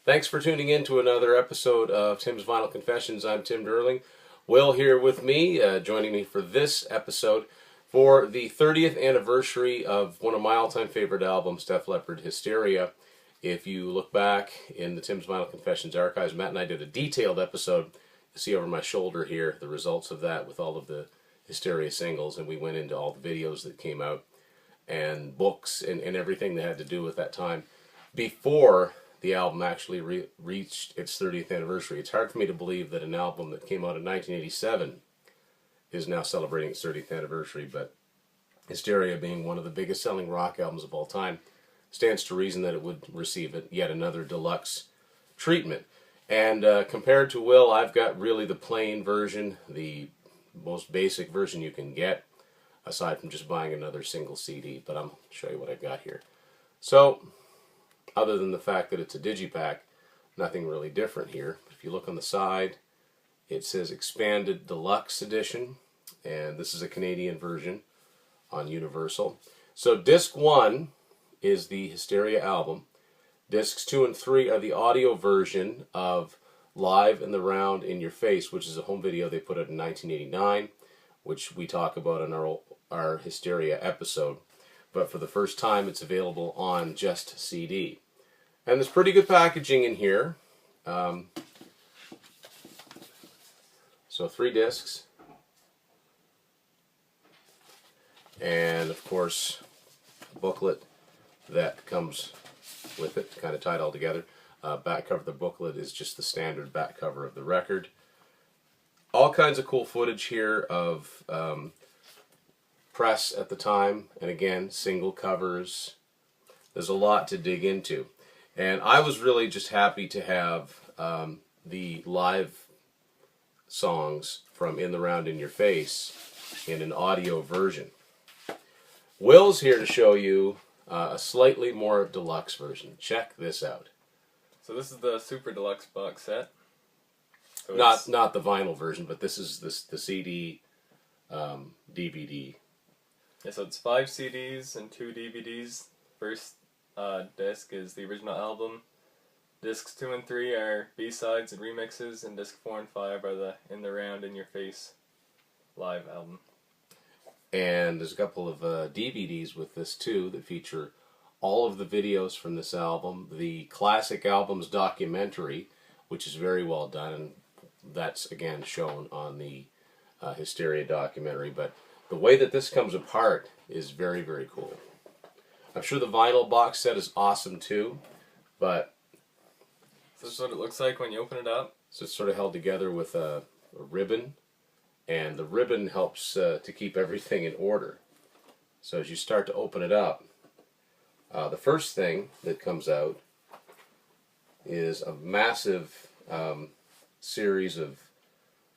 Thanks for tuning in to another episode of Tim's Vinyl Confessions. I'm Tim Derling. Will here with me, joining me for this episode for the 30th anniversary of one of my all-time favorite albums, Def Leppard, Hysteria. If you look back in the Tim's Vinyl Confessions archives, Matt and I did a detailed episode. You see over my shoulder here the results of that with all of the Hysteria singles, and we went into all the videos that came out and books and everything that had to do with that time before the album actually reached its 30th anniversary. It's hard for me to believe that an album that came out in 1987 is now celebrating its 30th anniversary, but Hysteria, being one of the biggest selling rock albums of all time, stands to reason that it would receive yet another deluxe treatment. And compared to Will, I've got really the plain version, the most basic version you can get, aside from just buying another single CD, but I'll show you what I've got here. So, other than the fact that it's a digipack, nothing really different here. If you look on the side, it says Expanded Deluxe Edition, and this is a Canadian version on Universal. So disc 1 is the Hysteria album. Discs 2 and 3 are the audio version of Live in the Round in Your Face, which is a home video they put out in 1989, which we talk about in our Hysteria episode. But for the first time, it's available on just CD. And there's pretty good packaging in here. So 3 discs. And of course, a booklet that comes with it, kind of tied all together. Back cover of the booklet is just the standard back cover of the record. All kinds of cool footage here of press at the time, and again, single covers. There's a lot to dig into. And I was really just happy to have the live songs from In the Round in Your Face in an audio version. Will's here to show you a slightly more deluxe version. Check this out. So this is the Super Deluxe Box Set. So not the vinyl version, but this is the CD DVD. Yeah, so it's 5 CDs and 2 DVDs. First disc is the original album. Discs 2 and 3 are B-sides and remixes, and disc 4 and 5 are the In the Round in Your Face live album. And there's a couple of DVDs with this too that feature all of the videos from this album, the Classic Albums documentary, which is very well done, and that's again shown on the Hysteria documentary. But the way that this comes apart is very, very cool. I'm sure the vinyl box set is awesome too, but so this is what it looks like when you open it up. So it's sort of held together with a ribbon, and the ribbon helps to keep everything in order. So as you start to open it up, the first thing that comes out is a massive series of,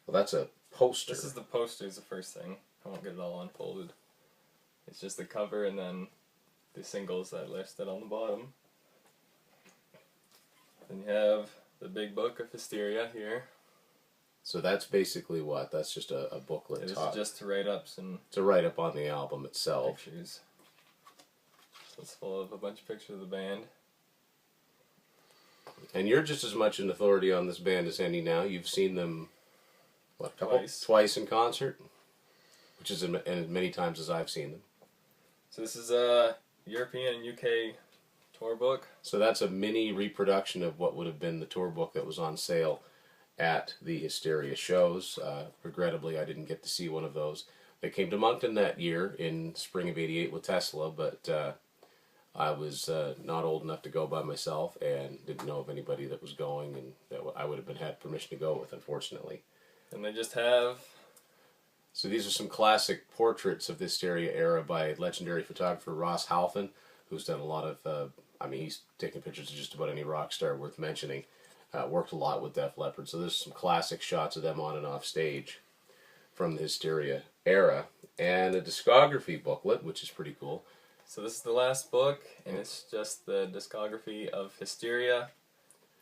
well, that's a poster. This is the poster is the first thing. I won't get it all unfolded. It's just the cover and then the singles that are listed on the bottom. Then you have the big book of Hysteria here. So that's basically what? That's just a booklet. This is just to write-ups and to write up on the album itself. Pictures. So it's full of a bunch of pictures of the band. And you're just as much an authority on this band as any now. You've seen them, what, twice in concert? Which is as many times as I've seen them. So this is a European and UK tour book. So that's a mini reproduction of what would have been the tour book that was on sale at the Hysteria shows. Regrettably, I didn't get to see one of those. They came to Moncton that year in spring of '88 with Tesla, but I was not old enough to go by myself and didn't know of anybody that was going and that I would have had permission to go with, unfortunately. And they just have... So these are some classic portraits of the Hysteria era by legendary photographer Ross Halfin, who's done a lot of, he's taken pictures of just about any rock star worth mentioning. Worked a lot with Def Leppard, so there's some classic shots of them on and off stage from the Hysteria era. And a discography booklet, which is pretty cool. So this is the last book, and it's just the discography of Hysteria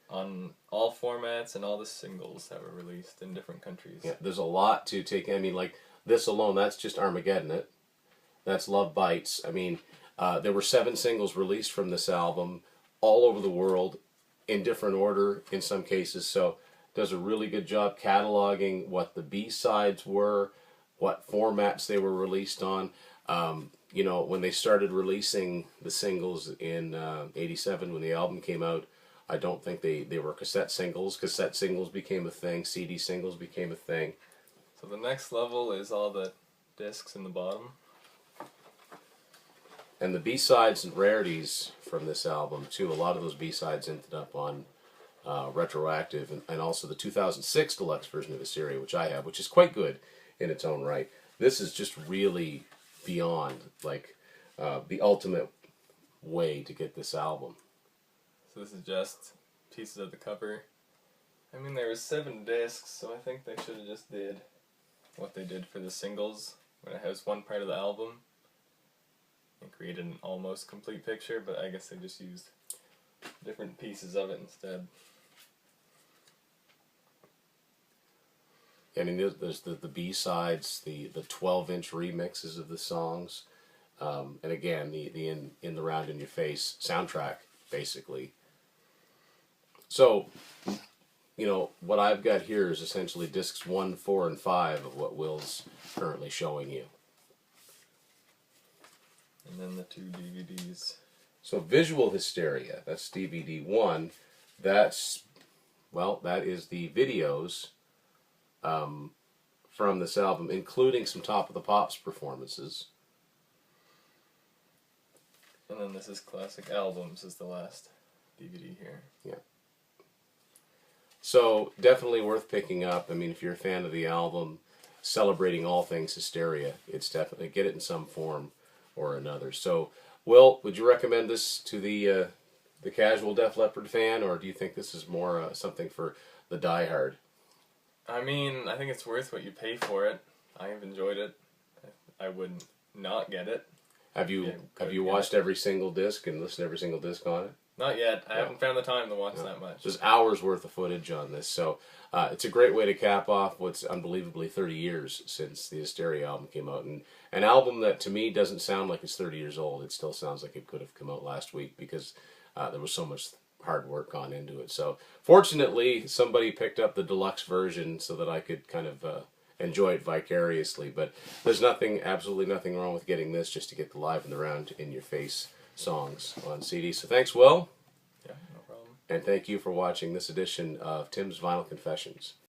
on all formats and all the singles that were released in different countries. Yeah, there's a lot to take. I mean, like this alone, that's just Armageddon It. That's Love Bites. I mean, there were 7 singles released from this album all over the world, in different order in some cases, so does a really good job cataloging what the B-sides were, what formats they were released on. You know, when they started releasing the singles in '87 when the album came out, I don't think they were cassette singles. Cassette singles became a thing, CD singles became a thing. So the next level is all the discs in the bottom. And the B-sides and rarities from this album, too, a lot of those B-sides ended up on Retroactive, and also the 2006 deluxe version of Hysteria, which I have, which is quite good in its own right. This is just really beyond, like, the ultimate way to get this album. So this is just pieces of the cover. I mean, there was 7 discs, so I think they should have just did what they did for the singles, when it has one part of the album, and created an almost complete picture, but I guess they just used different pieces of it instead. I mean, there's the B-sides, the 12-inch remixes of the songs, and again, the in the round in your face soundtrack, basically. So, you know, what I've got here is essentially discs 1, 4, and 5 of what Will's currently showing you. And then the 2 DVDs. So Visual Hysteria, that's DVD 1. That's, well, that is the videos from this album, including some Top of the Pops performances. And then this is Classic Albums is the last DVD here. Yeah. So definitely worth picking up. I mean, if you're a fan of the album, celebrating all things Hysteria, it's definitely, get it in some form or another. So, Will, would you recommend this to the casual Def Leppard fan, or do you think this is more something for the diehard? I mean, I think it's worth what you pay for it. I have enjoyed it. I wouldn't not get it. Have you watched every single disc and listened to every single disc on it? Not yet. I haven't found the time to watch that much. There's hours worth of footage on this, so it's a great way to cap off what's unbelievably 30 years since the Hysteria album came out, and an album that to me doesn't sound like it's 30 years old. It still sounds like it could have come out last week because there was so much hard work gone into it. So fortunately, somebody picked up the deluxe version so that I could kind of enjoy it vicariously. But there's absolutely nothing wrong with getting this just to get the live in the round in your face songs on CD. So thanks, Will. Yeah, no problem. And thank you for watching this edition of Tim's Vinyl Confessions.